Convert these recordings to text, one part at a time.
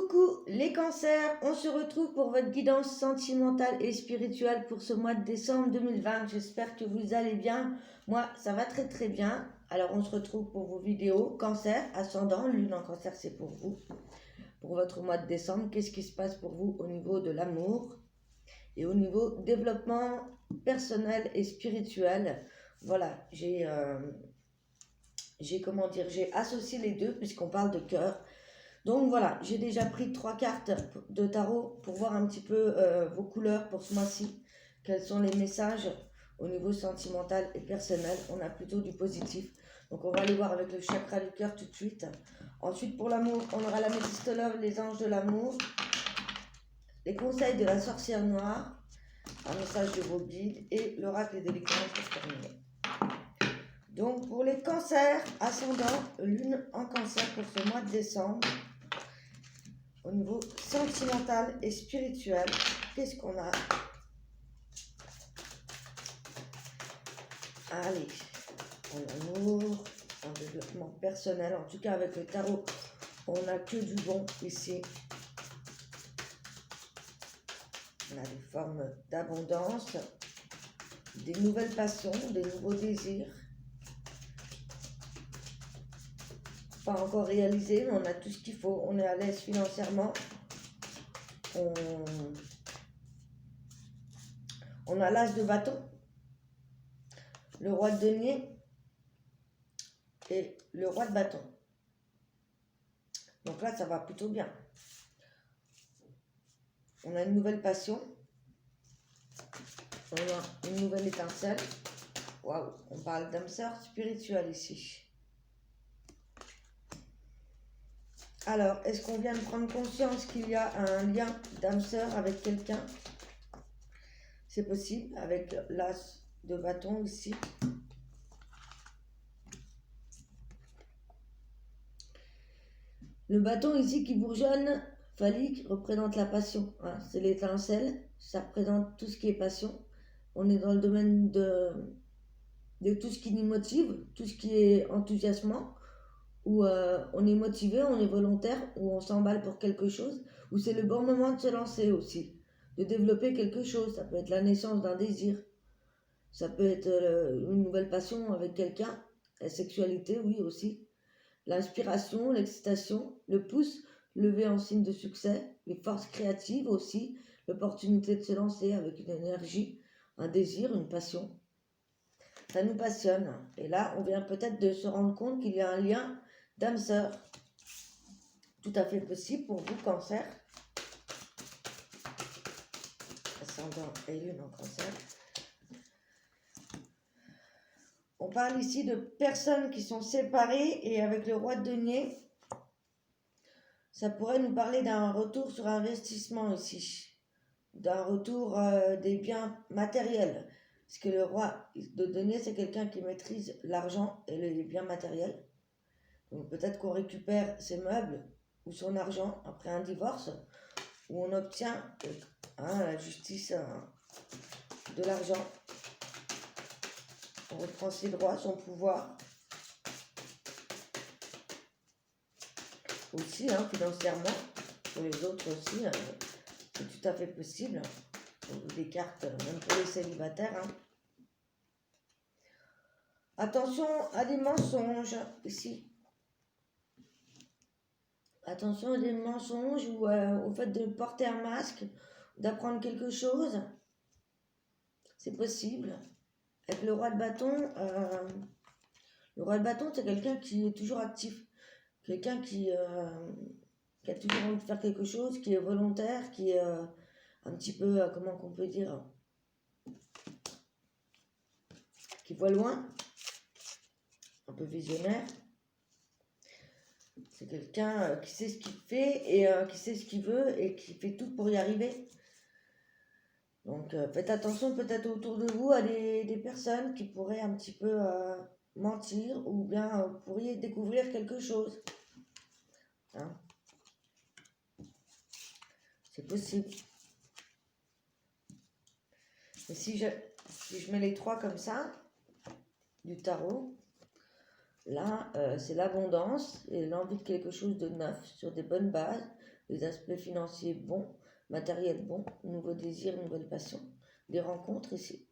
Coucou les cancers, on se retrouve pour votre guidance sentimentale et spirituelle pour ce mois de décembre 2020. J'espère que vous allez bien. Moi, ça va très très bien. Alors, on se retrouve pour vos vidéos. Cancer, ascendant, lune en cancer, c'est pour vous. Pour votre mois de décembre, qu'est-ce qui se passe pour vous au niveau de l'amour et au niveau développement personnel et spirituel? Voilà, j'ai associé les deux puisqu'on parle de cœur. Donc voilà, j'ai déjà pris 3 cartes de tarot pour voir un petit peu vos couleurs pour ce mois-ci. Quels sont les messages au niveau sentimental et personnel? On a plutôt du positif. Donc on va aller voir avec le chakra du cœur tout de suite. Ensuite pour l'amour, on aura la métistologue, les anges de l'amour, les conseils de la sorcière noire, un message de vos guides et l'oracle des licornes pour terminer. Donc pour les cancers, ascendant, lune en cancer pour ce mois de décembre. Au niveau sentimental et spirituel, qu'est-ce qu'on a? Allez, en amour, en développement personnel, en tout cas avec le tarot, on n'a que du bon ici. On a des formes d'abondance, des nouvelles passions, des nouveaux désirs. Pas encore réalisés, mais on a tout ce qu'il faut. On est à l'aise financièrement. On a l'as de bâton, le roi de denier et le roi de bâton. Donc là, ça va plutôt bien. On a une nouvelle passion. On a une nouvelle étincelle. Waouh, on parle d'âme sœur spirituelle ici. Alors, est-ce qu'on vient de prendre conscience qu'il y a un lien d'âme sœur avec quelqu'un? C'est possible, avec l'as de bâton ici. Le bâton ici qui bourgeonne, phallique, représente la passion. Hein, c'est l'étincelle, ça représente tout ce qui est passion. On est dans le domaine de tout ce qui nous motive, tout ce qui est enthousiasmant, où on est motivé, on est volontaire, où on s'emballe pour quelque chose, où c'est le bon moment de se lancer aussi, de développer quelque chose. Ça peut être la naissance d'un désir, ça peut être une nouvelle passion avec quelqu'un, la sexualité, oui aussi, l'inspiration, l'excitation, le pouce levé en signe de succès, les forces créatives aussi, l'opportunité de se lancer avec une énergie, un désir, une passion. Ça nous passionne. Et là, on vient peut-être de se rendre compte qu'il y a un lien d'âme sœur. Tout à fait possible pour vous, cancer. Ascendant et lune en cancer. On parle ici de personnes qui sont séparées et avec le roi de denier, ça pourrait nous parler d'un retour sur investissement ici. D'un retour des biens matériels. Parce que le roi de denier, c'est quelqu'un qui maîtrise l'argent et les biens matériels. Donc peut-être qu'on récupère ses meubles ou son argent après un divorce, où on obtient la justice de l'argent. On reprend ses droits, son pouvoir. Aussi, financièrement, pour les autres aussi, c'est tout à fait possible. Des cartes, même pour les célibataires. Attention à des mensonges, ici. Attention à des mensonges ou au fait de porter un masque, d'apprendre quelque chose. C'est possible. Avec le roi de bâton, c'est quelqu'un qui est toujours actif. Quelqu'un qui a toujours envie de faire quelque chose, qui est volontaire, qui est un petit peu, comment qu'on peut dire, qui voit loin, un peu visionnaire. C'est quelqu'un qui sait ce qu'il fait et qui sait ce qu'il veut et qui fait tout pour y arriver. Donc faites attention peut-être autour de vous à des personnes qui pourraient un petit peu mentir ou bien vous pourriez découvrir quelque chose. C'est possible. Et si je mets les 3 comme ça, du tarot, Là, c'est l'abondance et l'envie de quelque chose de neuf, sur des bonnes bases, des aspects financiers bons, matériels bons, nouveaux désirs, nouvelles passions, des rencontres ici.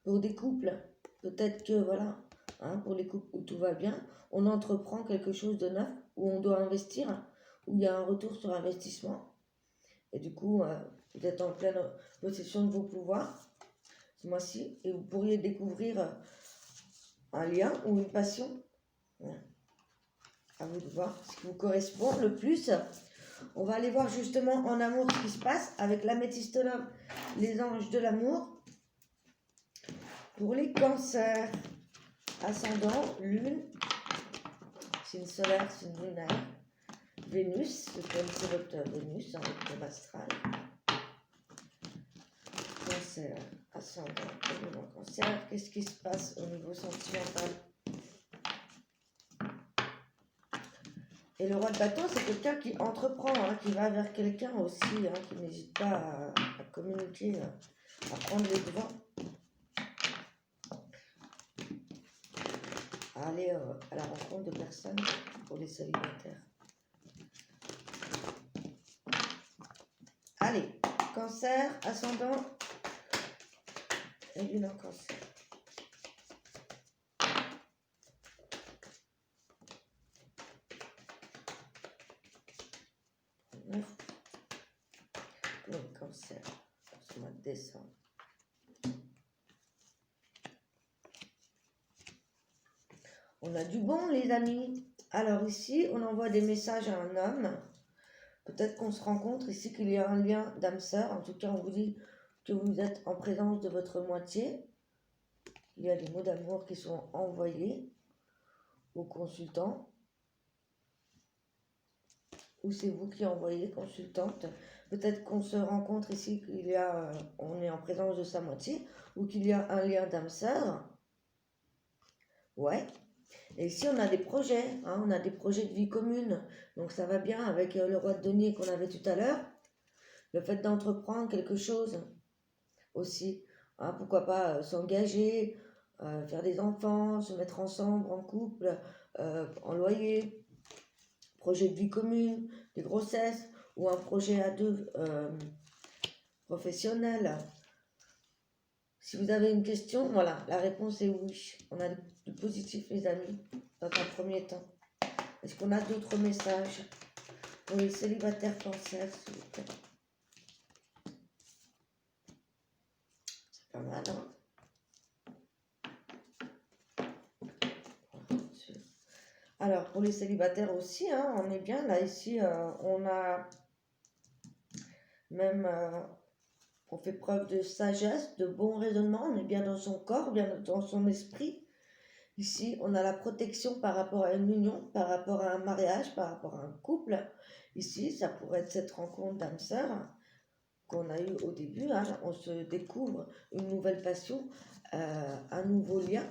Pour des couples, peut-être que voilà, hein, pour les couples où tout va bien, on entreprend quelque chose de neuf, où on doit investir, où il y a un retour sur investissement. Et du coup, vous êtes en pleine possession de vos pouvoirs ce mois-ci, et vous pourriez découvrir un lien ou une passion. Ouais. À vous de voir ce qui vous correspond le plus. On va aller voir justement en amour ce qui se passe avec l'améthystologue, les anges de l'amour. Pour les cancers, ascendant, lune, signe solaire, signe lunaire, Vénus, c'est votre Vénus, votre thème astral. Cancer, ascendant, lune en cancer, qu'est-ce qui se passe au niveau sentimental? Et le roi de bâton, c'est quelqu'un qui entreprend, hein, qui va vers quelqu'un aussi, hein, qui n'hésite pas à communiquer, à prendre les devants, à aller à la rencontre de personnes pour les célibataires. Allez, cancer, ascendant et lune en cancer. Pour le cancer, ce mois de décembre. On a du bon, les amis. Alors ici, on envoie des messages à un homme. Peut-être qu'on se rencontre ici, qu'il y a un lien d'âme-sœur. En tout cas, on vous dit que vous êtes en présence de votre moitié. Il y a des mots d'amour qui sont envoyés aux consultants. Ou c'est vous qui envoyez, consultante. Peut-être qu'on se rencontre ici, on est en présence de sa moitié, ou qu'il y a un lien d'âme-sœur. Ouais. Et ici, on a des projets, hein, on a des projets de vie commune. Donc ça va bien avec le roi de denier qu'on avait tout à l'heure. Le fait d'entreprendre quelque chose aussi. Hein, pourquoi pas s'engager, faire des enfants, se mettre ensemble en couple, en loyer. Projet de vie commune, des grossesses, ou un projet à deux professionnel. Si vous avez une question, voilà, la réponse est oui. On a du positif, les amis, dans un premier temps. Est-ce qu'on a d'autres messages pour les célibataires cancer, s'il vous plaît? C'est pas mal, hein? Alors, pour les célibataires aussi, hein, on est bien. Là, ici, on a même... on fait preuve de sagesse, de bon raisonnement. On est bien dans son corps, bien dans son esprit. Ici, on a la protection par rapport à une union, par rapport à un mariage, par rapport à un couple. Ici, ça pourrait être cette rencontre d'âme-sœur qu'on a eue au début. Hein. On se découvre une nouvelle passion, un nouveau lien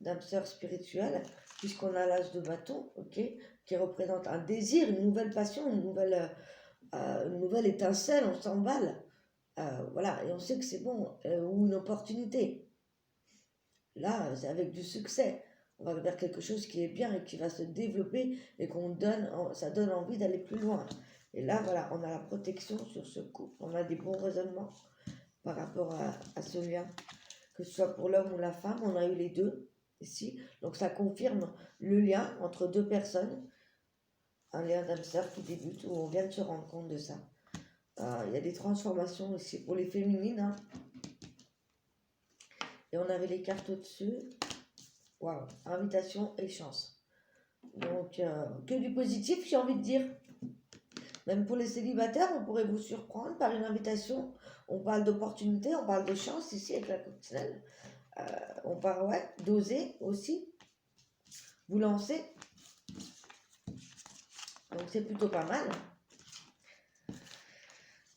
d'âme-sœur spirituelle, puisqu'on a l'as de bâton, okay, qui représente un désir, une nouvelle passion, une nouvelle étincelle, on s'emballe. Voilà, et on sait que c'est bon, ou une opportunité. Là, c'est avec du succès. On va vers quelque chose qui est bien et qui va se développer et ça donne envie d'aller plus loin. Et là, voilà, on a la protection sur ce couple. On a des bons raisonnements par rapport à ce lien. Que ce soit pour l'homme ou la femme, on a eu les deux ici. Donc ça confirme le lien entre deux personnes. Un lien d'âme-sœur qui débute, où on vient de se rendre compte de ça. Il y a des transformations ici pour les féminines. Hein. Et on avait les cartes au-dessus. Waouh, invitation et chance. Donc, que du positif, j'ai envie de dire. Même pour les célibataires, on pourrait vous surprendre par une invitation. On parle d'opportunité, on parle de chance ici avec la coccinelle. On parle, ouais, d'oser aussi. Vous lancer. Donc, c'est plutôt pas mal.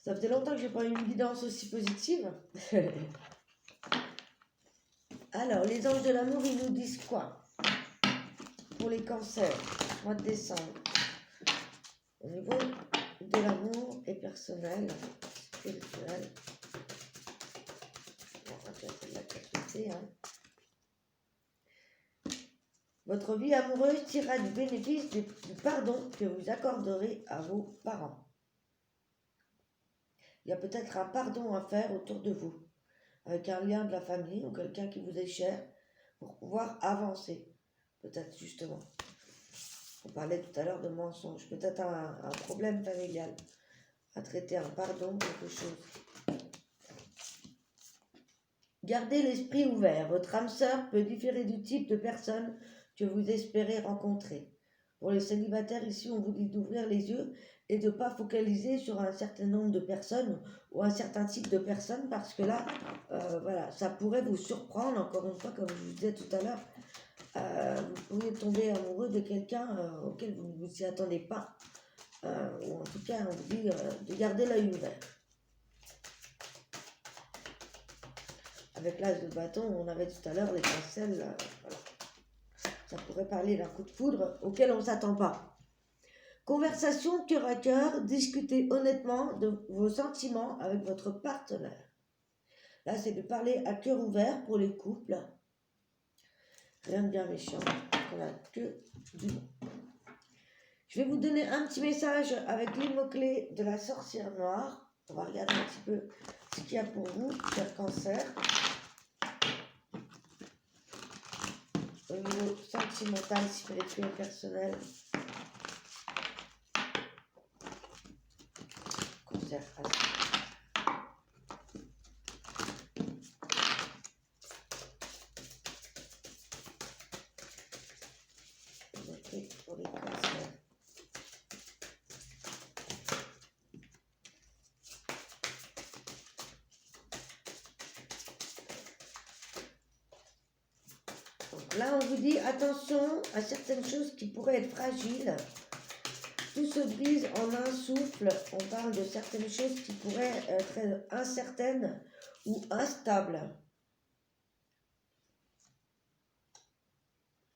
Ça faisait longtemps que j'ai pas eu une guidance aussi positive. Alors, les anges de l'amour, ils nous disent quoi? Pour les cancers, mois de décembre. Au niveau de l'amour et personnel, spirituel. On va faire de la qualité, hein. Votre vie amoureuse tirera du bénéfice du pardon que vous accorderez à vos parents. Il y a peut-être un pardon à faire autour de vous, avec un lien de la famille ou quelqu'un qui vous est cher, pour pouvoir avancer. Peut-être justement. On parlait tout à l'heure de mensonges. Peut-être un problème familial à traiter, un pardon, quelque chose. Gardez l'esprit ouvert. Votre âme sœur peut différer du type de personne que vous espérez rencontrer. Pour les célibataires, ici, on vous dit d'ouvrir les yeux et de ne pas focaliser sur un certain nombre de personnes ou un certain type de personnes, parce que là, voilà, ça pourrait vous surprendre, encore une fois, comme je vous disais tout à l'heure. Vous pourriez tomber amoureux de quelqu'un auquel vous ne vous y attendez pas. Ou en tout cas, on vous dit de garder l'œil ouvert. Avec l'as de bâton, on avait tout à l'heure l'étincelle. Voilà. Ça pourrait parler d'un coup de foudre auquel on ne s'attend pas. Conversation cœur à cœur, discutez honnêtement de vos sentiments avec votre partenaire. Là, c'est de parler à cœur ouvert pour les couples. Rien de bien méchant, on a que du bon. Je vais vous donner un petit message avec les mots-clés de la sorcière noire. On va regarder un petit peu ce qu'il y a pour vous, cher Cancer. Au niveau sentimental, spirituel, personnel. Cancer, pour les cancers. Donc là, on vous dit attention à certaines choses qui pourraient être fragiles. Tout se brise en un souffle. On parle de certaines choses qui pourraient être incertaines ou instables.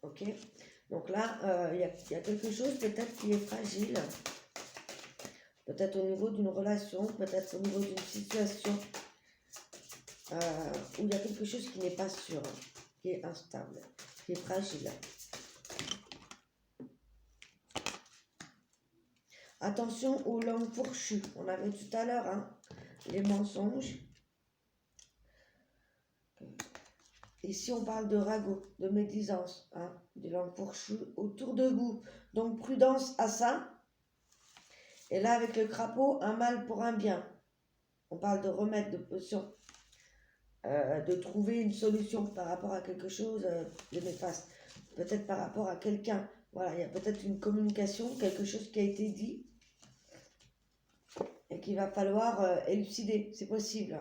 Ok? Donc là, il y a quelque chose peut-être qui est fragile. Peut-être au niveau d'une relation, peut-être au niveau d'une situation où il y a quelque chose qui n'est pas sûr, qui est instable, qui est fragile. Attention aux langues fourchues. On avait tout à l'heure les mensonges. Ici, on parle de ragot, de médisance, des langues fourchues autour de vous. Donc, prudence à ça. Et là, avec le crapaud, un mal pour un bien. On parle de remède, de potion, de trouver une solution par rapport à quelque chose de néfaste. Peut-être par rapport à quelqu'un. Voilà, il y a peut-être une communication, quelque chose qui a été dit et qu'il va falloir élucider. C'est possible.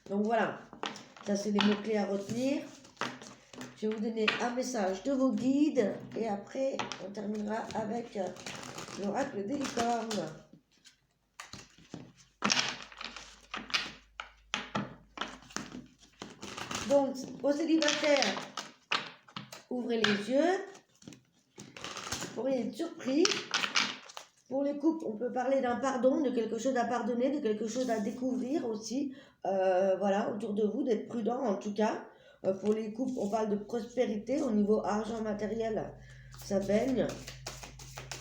Donc voilà, ça c'est les mots-clés à retenir. Je vais vous donner un message de vos guides et après on terminera avec l'oracle des licornes. Donc, aux célibataires, ouvrez les yeux. Vous pourriez être surpris. Pour les couples, on peut parler d'un pardon, de quelque chose à pardonner, de quelque chose à découvrir aussi. Voilà, autour de vous, d'être prudent en tout cas. Pour les couples, on parle de prospérité au niveau argent matériel, ça baigne.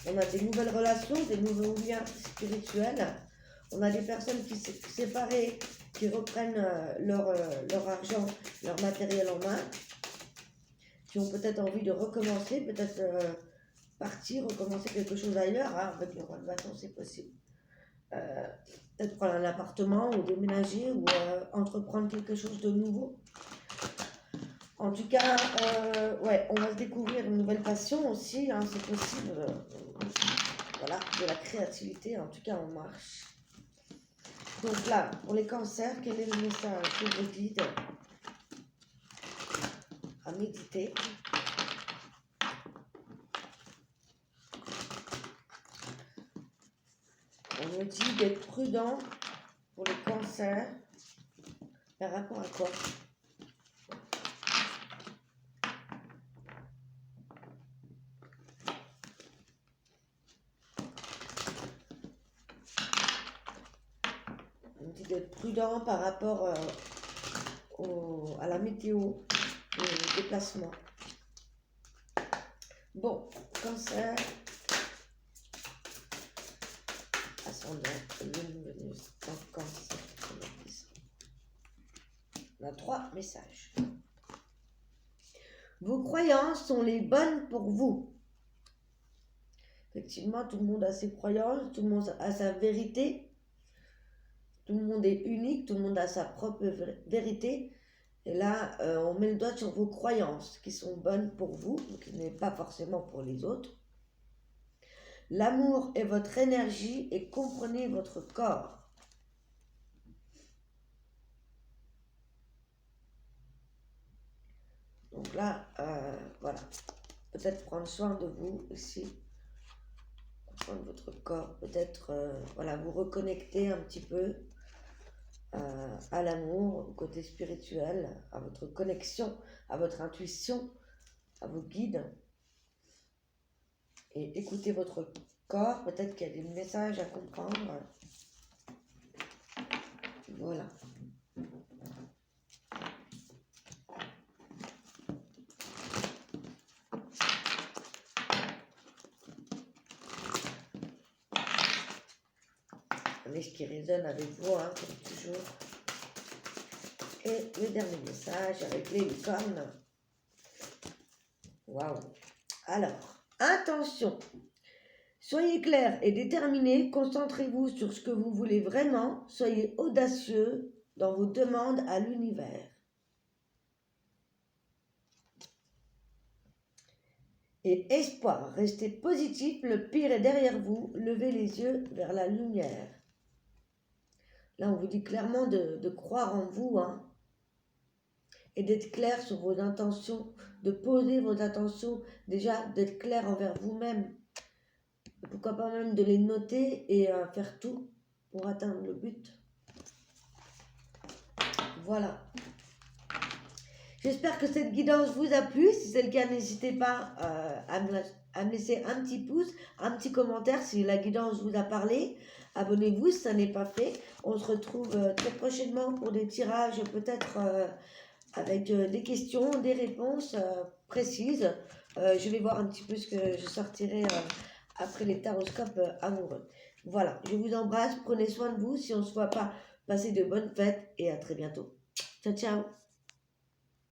On a des nouvelles relations, des nouveaux liens spirituels. On a des personnes qui sont séparées, qui reprennent leur argent, leur matériel en main, qui ont peut-être envie de recommencer, peut-être partir, recommencer quelque chose ailleurs. Avec le roi de bâton, c'est possible. Peut-être prendre un appartement ou déménager ou entreprendre quelque chose de nouveau. En tout cas, ouais, on va se découvrir une nouvelle passion aussi, c'est possible. Voilà, de la créativité, en tout cas, on marche. Donc là, pour les cancers, quel est le message que je vous guide à méditer? On me dit d'être prudent pour les cancers. Par rapport à quoi? On me dit d'être prudent par rapport à la météo, des déplacements. Bon, Cancer, ascendant, Lune, Vénus, en Cancer, on a 3 messages. Vos croyances sont les bonnes pour vous. Effectivement, tout le monde a ses croyances, tout le monde a sa vérité. Tout le monde est unique, tout le monde a sa propre vérité. Et là, on met le doigt sur vos croyances qui sont bonnes pour vous, qui n'est pas forcément pour les autres. L'amour est votre énergie et comprenez votre corps. Donc là, voilà. Peut-être prendre soin de vous aussi. Prendre votre corps. Peut-être, voilà, vous reconnecter un petit peu à l'amour, au côté spirituel, à votre connexion, à votre intuition, à vos guides. Et écoutez votre corps, peut-être qu'il y a des messages à comprendre. Voilà. Prenez ce qui résonne avec vous, hein, comme toujours. Et le dernier message avec les licornes. Waouh! Alors, intention. Soyez clair et déterminé, concentrez-vous sur ce que vous voulez vraiment, soyez audacieux dans vos demandes à l'univers. Et espoir, restez positif, le pire est derrière vous, levez les yeux vers la lumière. Là, on vous dit clairement de croire en vous, hein, et d'être clair sur vos intentions, de poser vos intentions, déjà d'être clair envers vous-même. Pourquoi pas même de les noter et faire tout pour atteindre le but. Voilà. J'espère que cette guidance vous a plu. Si c'est le cas, n'hésitez pas à me laisser un petit pouce, un petit commentaire si la guidance vous a parlé. Abonnez-vous si ça n'est pas fait. On se retrouve très prochainement pour des tirages peut-être avec des questions, des réponses précises. Je vais voir un petit peu ce que je sortirai après les taroscopes amoureux. Voilà, je vous embrasse, prenez soin de vous. Si on ne se voit pas, passez de bonnes fêtes et à très bientôt. Ciao, ciao.